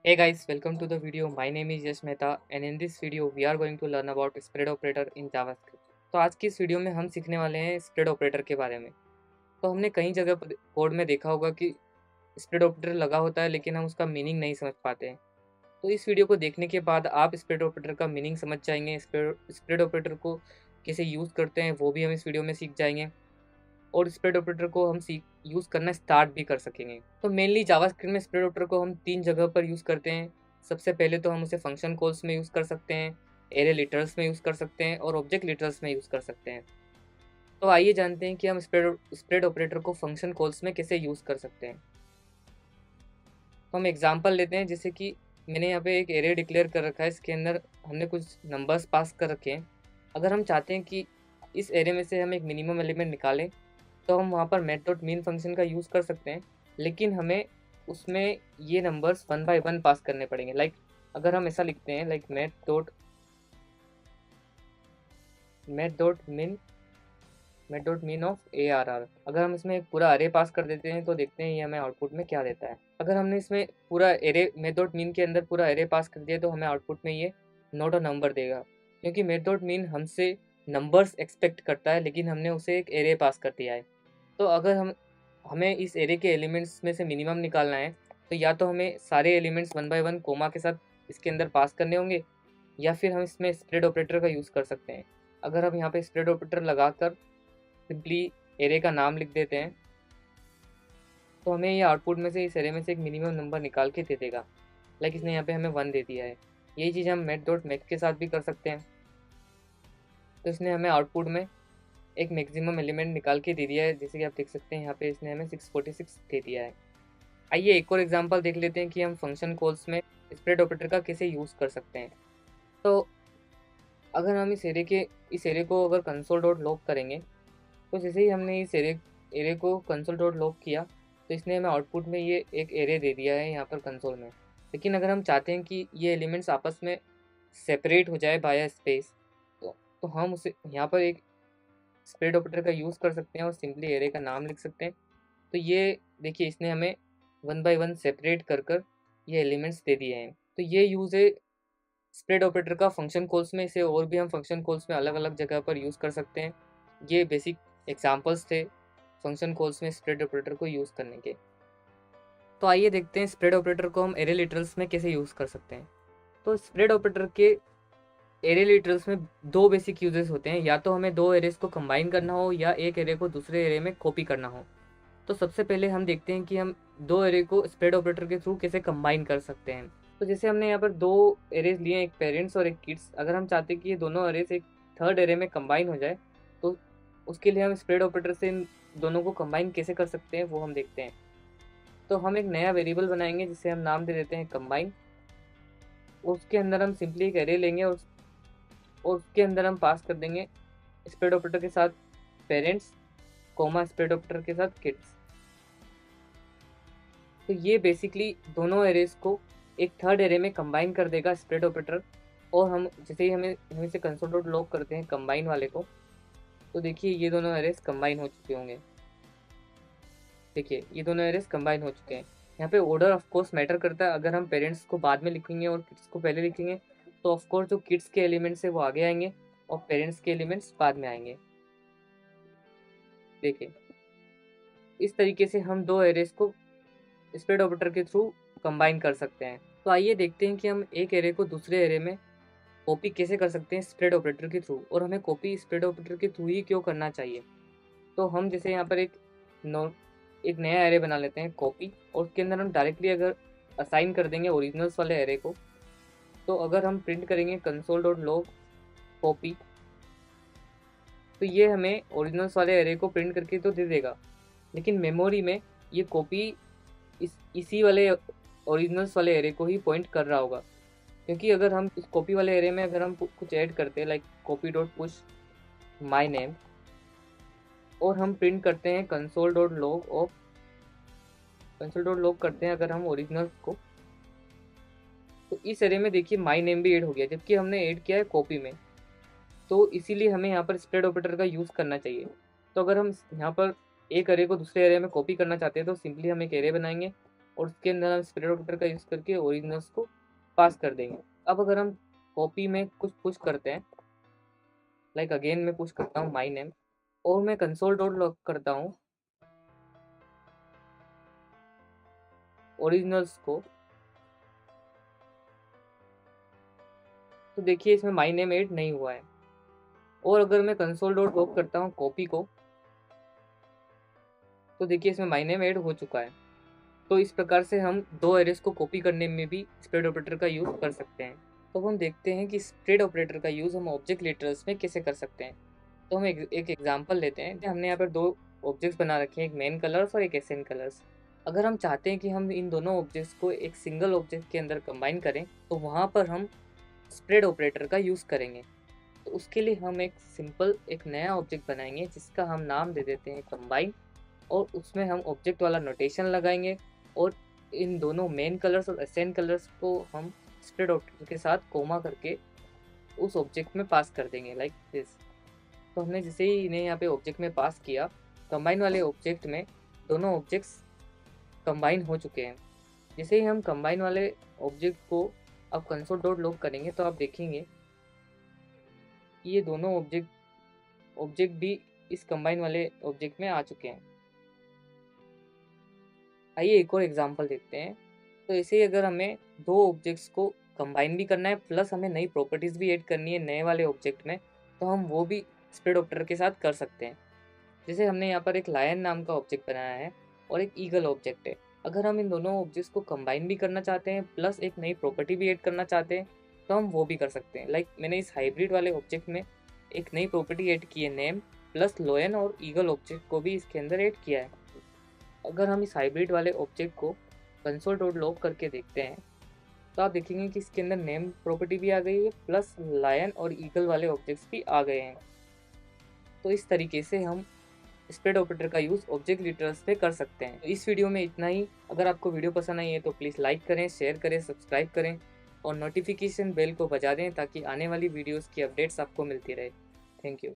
Hey guys, welcome to the video. My name is Yash Mehta and in this video we are going to learn about spread operator in JavaScript. तो आज की इस video में हम सीखने वाले हैं स्प्रेड ऑपरेटर के बारे में। तो हमने कई जगह पर कोड में देखा होगा कि स्प्रेड ऑपरेटर लगा होता है लेकिन हम उसका मीनिंग नहीं समझ पाते हैं। तो इस वीडियो को देखने के बाद आप स्प्रेड ऑपरेटर का मीनिंग समझ जाएंगे। स्प्रेड ऑपरेटर को कैसे यूज़ करते हैं वो भी हम इस वीडियो में सीख जाएंगे और स्प्रेड ऑपरेटर को हम यूज़ करना स्टार्ट भी कर सकेंगे। तो मेनली जावास्क्रिप्ट में स्प्रेड ऑपरेटर को हम तीन जगह पर यूज़ करते हैं। सबसे पहले तो हम उसे फंक्शन कॉल्स में यूज़ कर सकते हैं, एरे लिटर्स में यूज़ कर सकते हैं और ऑब्जेक्ट लिटर्स में यूज़ कर सकते हैं। तो आइए जानते हैं कि हम स्प्रेड ऑपरेटर को फंक्शन कॉल्स में कैसे यूज़ कर सकते हैं। तो हम एग्जांपल लेते हैं, जैसे कि मैंने यहाँ पे एक एरे डिक्लेयर कर रखा है, इसके अंदर हमने कुछ नंबर्स पास कर रखे हैं। अगर हम चाहते हैं कि इस एरे में से हम एक मिनिमम एलिमेंट निकालें तो हम वहाँ पर मैथ.मीन फंक्शन का यूज़ कर सकते हैं, लेकिन हमें उसमें ये numbers one by one pass करने पड़ेंगे। अगर हम ऐसा लिखते हैं मैथ.मीन ऑफ ARR, अगर हम इसमें एक पूरा अरे पास कर देते हैं तो देखते हैं ये हमें आउटपुट में क्या देता है। अगर हमने इसमें पूरा एरे मैथ.मीन के अंदर पूरा एरे पास कर दिया तो हमें आउटपुट में ये नॉट अ नंबर देगा, क्योंकि मैथ.मीन हमसे नंबर्स एक्सपेक्ट करता है लेकिन हमने उसे एक एरे पास कर दिया है। तो अगर हमें इस एरे के एलिमेंट्स में से मिनिमम निकालना है तो या तो हमें सारे elements one by one comma के साथ इसके अंदर पास करने होंगे, या फिर हम इसमें स्प्रेड ऑपरेटर का यूज़ कर सकते हैं। अगर हम यहाँ पे स्प्रेड ऑपरेटर लगाकर सिंपली एरे का नाम लिख देते हैं तो हमें ये आउटपुट में से इस एरे में से एक मिनिमम नंबर निकाल के दे देगा। इसने यहाँ पे हमें 1 दे दिया है। यही चीज़ हम मैथ.मैक्स के साथ भी कर सकते हैं। तो इसने हमें आउटपुट में एक मैक्सिमम एलिमेंट निकाल के दे दिया है, जैसे कि आप देख सकते हैं यहाँ पे इसने हमें 646 दे दिया है। आइए एक और एग्जांपल देख लेते हैं कि हम फंक्शन कॉल्स में स्प्रेड ऑपरेटर का कैसे यूज़ कर सकते हैं। तो अगर हम इस एरे को अगर कंसोल डॉट लॉग करेंगे तो जैसे ही हमने इस एरे को कंसोल डॉट लॉग किया तो इसने हमें आउटपुट में ये एक एरे दे दिया है यहाँ पर कंसोल में। लेकिन अगर हम चाहते हैं कि ये एलिमेंट्स आपस में सेपरेट हो जाए बाय स्पेस, तो हम उसे यहाँ पर एक स्प्रेड ऑपरेटर का यूज़ कर सकते हैं और सिंपली एरे का नाम लिख सकते हैं। तो ये देखिए इसने हमें वन बाय वन सेपरेट कर कर ये एलिमेंट्स दे दिए हैं। तो ये यूज़ है स्प्रेड ऑपरेटर का फंक्शन कॉल्स में। इसे और भी हम फंक्शन कॉल्स में अलग अलग जगह पर यूज़ कर सकते हैं। ये बेसिक एग्जांपल्स थे फंक्शन कॉल्स में स्प्रेड ऑपरेटर को यूज़ करने के। तो आइए देखते हैं स्प्रेड ऑपरेटर को हम एरे लिटरल्स में कैसे यूज़ कर सकते हैं। तो स्प्रेड ऑपरेटर के एरे लिटरल्स में दो बेसिक यूजेस होते हैं, या तो हमें दो एरेस को कंबाइन करना हो या एक एरे को दूसरे एरे में कॉपी करना हो। तो सबसे पहले हम देखते हैं कि हम दो एरे को स्प्रेड ऑपरेटर के थ्रू कैसे कंबाइन कर सकते हैं। तो जैसे हमने यहाँ पर दो एरेज लिए, एक पेरेंट्स और एक किड्स। अगर हम चाहते हैं कि ये दोनों एरेज एक थर्ड एरे में कंबाइन हो जाए तो उसके लिए हम स्प्रेड ऑपरेटर से इन दोनों को कंबाइन कैसे कर सकते हैं वो हम देखते हैं। तो हम एक नया वेरिएबल बनाएंगे जिसे हम नाम दे देते हैं कंबाइन। उसके अंदर हम सिंपली एक एरे लेंगे और उसके अंदर हम पास कर देंगे स्प्रेड ऑपरेटर के साथ पेरेंट्स कोमा स्प्रेड ऑपरेटर के साथ किड्स। तो ये बेसिकली दोनों एरेज को एक थर्ड एरे में कंबाइन कर देगा स्प्रेड ऑपरेटर। और जैसे ही हम इसे कंसोल डॉट लॉग करते हैं कंबाइन वाले को, तो देखिए ये दोनों एरेज कंबाइन हो चुके होंगे। देखिए ये दोनों एरेज कंबाइन हो चुके हैं। यहाँ पे ऑर्डर ऑफ कोर्स मैटर करता है। अगर हम पेरेंट्स को बाद में लिखेंगे और किड्स को पहले लिखेंगे तो ऑफ कोर्स जो किड्स के एलिमेंट्स है वो आगे आएंगे और पेरेंट्स के एलिमेंट्स बाद में आएंगे। देखिए इस तरीके से हम दो एरेज को स्प्रेड ऑपरेटर के थ्रू कंबाइन कर सकते हैं। तो आइए देखते हैं कि हम एक एरे को दूसरे एरे में कॉपी कैसे कर सकते हैं स्प्रेड ऑपरेटर के थ्रू, और हमें कॉपी स्प्रेड ऑपरेटर के थ्रू ही क्यों करना चाहिए। तो हम जैसे यहाँ पर एक नया एरे बना लेते हैं कॉपी, और उसके अंदर हम डायरेक्टली अगर असाइन कर देंगे ओरिजिनल्स वाले एरे को, तो अगर हम प्रिंट करेंगे कंसोल डॉट लॉग कॉपी, तो ये हमें ओरिजिनल्स वाले एरे को प्रिंट करके तो दे देगा, लेकिन मेमोरी में ये कॉपी इसी वाले ओरिजिनल्स वाले एरे को ही पॉइंट कर रहा होगा। क्योंकि अगर हम इस कॉपी वाले एरे में अगर हम कुछ ऐड करते हैं copy dot push my name, और हम प्रिंट करते हैं कंसोल डॉट लॉग करते हैं अगर हम ओरिजिनल्स को, तो इस एरे में देखिए माई नेम भी ऐड हो गया, जबकि हमने ऐड किया है कॉपी में। तो इसीलिए हमें यहाँ पर स्प्रेड ऑपरेटर का यूज़ करना चाहिए। तो अगर हम यहाँ पर एक एरे को दूसरे एरे में कॉपी करना चाहते हैं तो सिंपली हम एक एरे बनाएंगे और उसके अंदर हम स्प्रेड ऑपरेटर का यूज़ करके ओरिजिनल्स को पास कर देंगे। अब अगर हम कॉपी में कुछ पुश करते हैं, लाइक अगेन मैं पुश करता हूँ माई नेम और मैं कंसोल डॉट लॉग करता हूँ ओरिजिनल्स को, तो देखिए इसमें माई नेम ऐड नहीं हुआ है। और अगर मैं कंसोल डॉट लॉग करता हूँ कॉपी को, तो देखिए इसमें माई नेम ऐड हो चुका है। तो इस प्रकार से हम दो एरेस को कॉपी करने में भी स्प्रेड ऑपरेटर का यूज़ कर सकते हैं। तो हम देखते हैं कि स्प्रेड ऑपरेटर का यूज़ हम ऑब्जेक्ट लिटरल्स में कैसे कर सकते हैं। तो हम एक एग्जांपल लेते हैं। हमने यहाँ पर दो ऑब्जेक्ट्स बना रखे हैं, एक मेन कलर्स और एक एसएन कलर्स। अगर हम चाहते हैं कि हम इन दोनों ऑब्जेक्ट्स को एक सिंगल ऑब्जेक्ट के अंदर कंबाइन करें, तो वहाँ पर हम स्प्रेड ऑपरेटर का यूज़ करेंगे। तो उसके लिए हम एक सिंपल एक नया ऑब्जेक्ट बनाएंगे जिसका हम नाम दे देते हैं कंबाइन, और उसमें हम ऑब्जेक्ट वाला नोटेशन लगाएंगे और इन दोनों मेन कलर्स और एसेंट कलर्स को हम स्प्रेड ऑपरेटर के साथ कोमा करके उस ऑब्जेक्ट में पास कर देंगे, लाइक दिस। तो हमने जैसे ही इन्हें यहाँ पे ऑब्जेक्ट में पास किया, कंबाइन वाले ऑब्जेक्ट में दोनों ऑब्जेक्ट्स कंबाइन हो चुके हैं। जैसे ही हम कंबाइन वाले ऑब्जेक्ट को अब कंसोल डॉट लॉग करेंगे, तो आप देखेंगे कि ये दोनों ऑब्जेक्ट भी इस कंबाइन वाले ऑब्जेक्ट में आ चुके हैं। आइए एक और एग्जांपल देखते हैं। तो ऐसे ही अगर हमें दो ऑब्जेक्ट्स को कंबाइन भी करना है प्लस हमें नई प्रॉपर्टीज़ भी ऐड करनी है नए वाले ऑब्जेक्ट में, तो हम वो भी स्प्रेड ऑपरेटर के साथ कर सकते हैं। जैसे हमने यहाँ पर एक लायन नाम का ऑब्जेक्ट बनाया है और एक ईगल ऑब्जेक्ट है। अगर हम इन दोनों ऑब्जेक्ट्स को कंबाइन भी करना चाहते हैं प्लस एक नई प्रॉपर्टी भी ऐड करना चाहते हैं, तो हम वो भी कर सकते हैं। लाइक मैंने इस हाइब्रिड वाले ऑब्जेक्ट में एक नई प्रॉपर्टी ऐड की है नेम, प्लस लोयन और ईगल ऑब्जेक्ट को भी इसके अंदर ऐड किया है। अगर हम इस हाइब्रिड वाले ऑब्जेक्ट को कंसोल डॉट लॉग करके देखते हैं, तो आप देखेंगे कि इसके अंदर नेम प्रॉपर्टी भी आ गई है प्लस लायन और ईगल वाले ऑब्जेक्ट्स भी आ गए हैं। तो इस तरीके से हम स्प्रेड ऑपरेटर का यूज़ ऑब्जेक्ट लिटरल्स पे कर सकते हैं। तो इस वीडियो में इतना ही। अगर आपको वीडियो पसंद आई है तो प्लीज़ लाइक करें, शेयर करें, सब्सक्राइब करें और नोटिफिकेशन बेल को बजा दें ताकि आने वाली वीडियोज़ की अपडेट्स आपको मिलती रहे। Thank you.